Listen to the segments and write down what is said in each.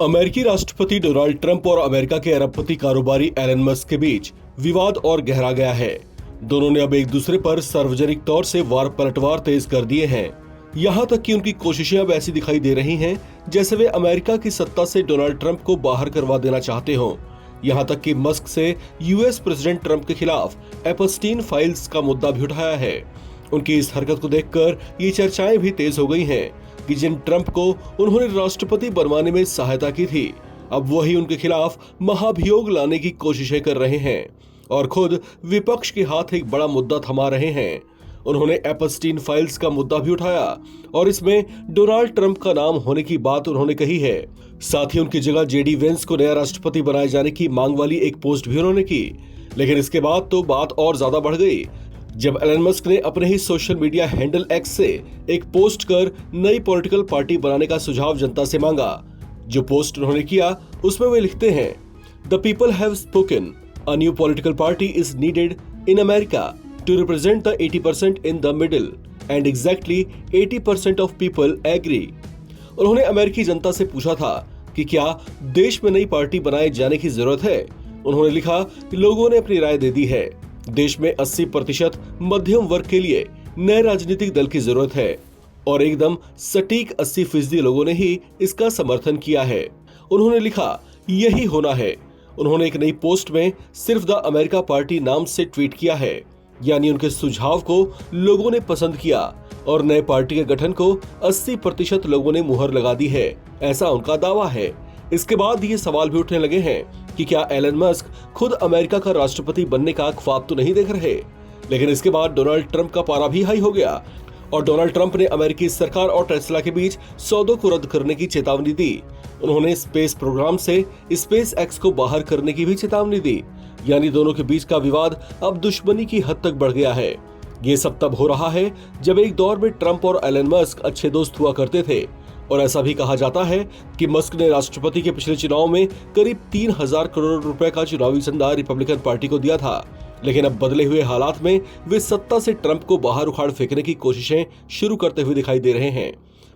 अमेरिकी राष्ट्रपति Donald Trump और अमेरिका के अरबपति कारोबारी एलन मस्क के बीच विवाद और गहरा गया है। दोनों ने अब एक दूसरे पर सार्वजनिक तौर से वार पलटवार तेज कर दिए हैं। यहाँ तक कि उनकी कोशिशें अब ऐसी दिखाई दे रही हैं जैसे वे अमेरिका की सत्ता से डोनाल्ड ट्रंप को बाहर करवा देना चाहते हों। यहाँ तक कि मस्क से यूएस प्रेसिडेंट ट्रंप के खिलाफ एपस्टीन फाइल्स का मुद्दा भी उठाया है। उनकी इस हरकत को देखकर ये चर्चाएं भी तेज हो गई हैं कि जिन ट्रंप को उन्होंने राष्ट्रपति बनवाने में सहायता की थी, अब वही उनके खिलाफ महाभियोग लाने की कोशिशें कर रहे हैं और खुद विपक्ष के हाथ एक बड़ा मुद्दा थमा रहे हैं। उन्होंने एपस्टीन फाइल्स का मुद्दा भी उठाया और इसमें डोनाल्ड ट्रंप का नाम होने की बात उन्होंने कही है। साथ ही उनकी जगह जेडी वेंस को नया राष्ट्रपति बनाए जाने की मांग वाली एक पोस्ट भी उन्होंने की। लेकिन इसके बाद तो बात और ज्यादा बढ़ गई जब एलन मस्क ने अपने ही सोशल मीडिया हैंडल एक्स से एक पोस्ट कर नई पॉलिटिकल पार्टी बनाने का सुझाव जनता से मांगा। जो पोस्ट उन्होंने किया उसमें वे लिखते हैं, the people have spoken, a new political party is needed in America to represent the 80% in the middle and exactly 80% of people agree. उन्होंने अमेरिकी जनता से पूछा था कि क्या देश में नई पार्टी बनाए जाने की जरूरत है। उन्होंने लिखा कि लोगों ने अपनी राय दे दी है। देश में 80% मध्यम वर्ग के लिए नए राजनीतिक दल की जरूरत है और एकदम सटीक 80% लोगों ने ही इसका समर्थन किया है। उन्होंने लिखा, यही होना है। उन्होंने एक नई पोस्ट में सिर्फ द अमेरिका पार्टी नाम से ट्वीट किया है, यानी उनके सुझाव को लोगों ने पसंद किया और नए पार्टी के गठन को 80% लोगों ने मुहर लगा दी है, ऐसा उनका दावा है। इसके बाद ये सवाल भी उठने लगे हैं कि क्या एलन मस्क खुद अमेरिका का राष्ट्रपति बनने का ख्वाब तो नहीं देख रहे। लेकिन इसके बाद डोनाल्ड ट्रंप का पारा भी हाई हो गया और डोनाल्ड ट्रंप ने अमेरिकी सरकार और टेस्ला के बीच सौदों को रद्द करने की चेतावनी दी। उन्होंने स्पेस प्रोग्राम से स्पेस एक्स को बाहर करने की भी चेतावनी दी। यानी दोनों के बीच का विवाद अब दुश्मनी की हद तक बढ़ गया है। ये सब तब हो रहा है जब एक दौर में ट्रंप और एलन मस्क अच्छे दोस्त हुआ करते थे और ऐसा भी कहा जाता है कि मस्क ने राष्ट्रपति के पिछले चुनाव में करीब 3000 करोड़ रुपए का चुनावी चंदा रिपब्लिकन पार्टी को दिया था। लेकिन अब बदले हुए हालात में वे सत्ता से ट्रंप को बाहर उखाड़ फेंकने की कोशिशें शुरू करते हुए दिखाई दे रहे हैं।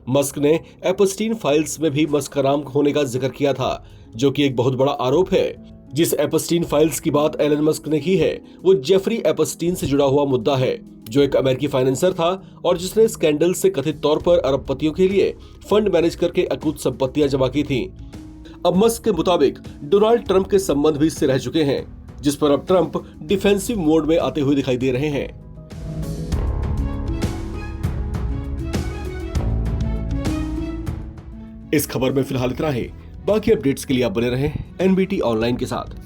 मस्क ने एपस्टीन फाइल्स में भी मस्क का नाम होने का जिक्र किया था, जो कि एक बहुत बड़ा आरोप है। जिस एपस्टीन फाइल्स की बात एलन मस्क ने की है वो जेफरी एपस्टीन से जुड़ा हुआ मुद्दा है, जो एक अमेरिकी फाइनेंसर था और जिसने स्कैंडल से कथित तौर पर अरबपतियों के लिए फंड मैनेज करके अकूत संपत्तियां जमा की थी। अब मस्क के मुताबिक डोनाल्ड ट्रंप के संबंध भी इससे रह चुके हैं, जिस पर अब ट्रंप डिफेंसिव मोड में आते हुए दिखाई दे रहे हैं। इस खबर में फिलहाल इतना ही। बाकी अपडेट्स के लिए आप बने रहें एनबीटी ऑनलाइन के साथ।